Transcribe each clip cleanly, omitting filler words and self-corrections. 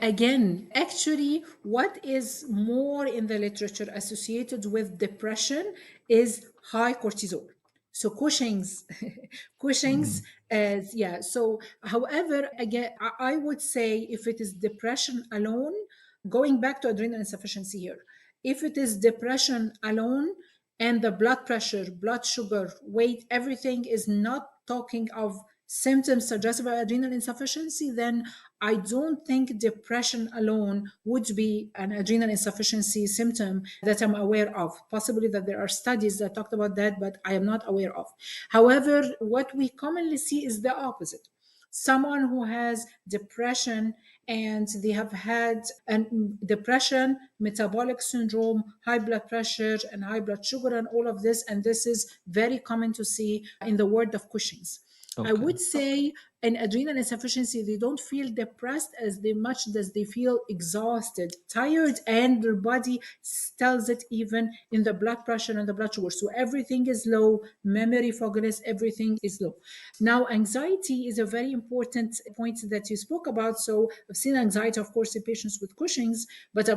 Again, actually, what is more in the literature associated with depression is high cortisol. So Cushing's, Cushing's, yeah. So, however, again, I would say if it is depression alone, going back to adrenal insufficiency here, if it is depression alone and the blood pressure, blood sugar, weight, everything is not talking of symptoms suggestive of adrenal insufficiency, then I don't think depression alone would be an adrenal insufficiency symptom that I'm aware of. Possibly that there are studies that talked about that, but I am not aware of. However, what we commonly see is the opposite. Someone who has depression and they have had depression, metabolic syndrome, high blood pressure and high blood sugar and all of this, and this is very common to see in the world of Cushing's. I Okay. would say in adrenal insufficiency, they don't feel depressed as much as they feel exhausted, tired, and their body tells it even in the blood pressure and the blood sugar. So everything is low, memory, fogginess, everything is low. Now, anxiety is a very important point that you spoke about. So I've seen anxiety, of course, in patients with Cushing's, but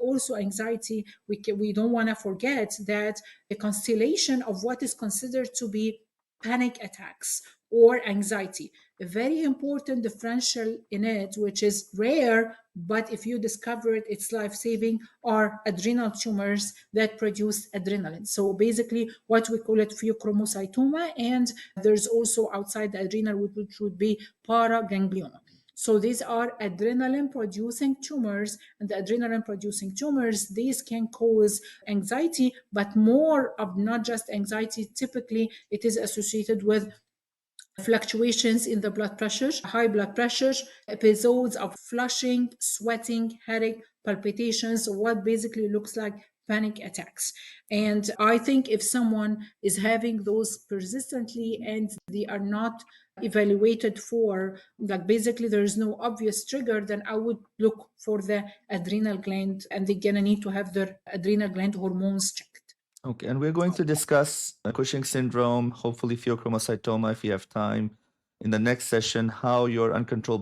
also anxiety. We don't want to forget that the constellation of what is considered to be panic attacks or anxiety. A very important differential in it, which is rare, but if you discover it, it's life saving, are adrenal tumors that produce adrenaline. So basically, what we call it pheochromocytoma, and there's also outside the adrenal, which would be paraganglioma. So these are adrenaline producing tumors, and the adrenaline producing tumors, these can cause anxiety, but more of not just anxiety. Typically, it is associated with fluctuations in the blood pressure, high blood pressure, episodes of flushing, sweating, headache, palpitations, what basically looks like panic attacks. And I think if someone is having those persistently and they are not evaluated for, like basically there is no obvious trigger, then I would look for the adrenal gland and they're gonna need to have their adrenal gland hormones checked. Okay, and we're going to discuss Cushing syndrome, hopefully pheochromocytoma if you have time, in the next session, how your uncontrolled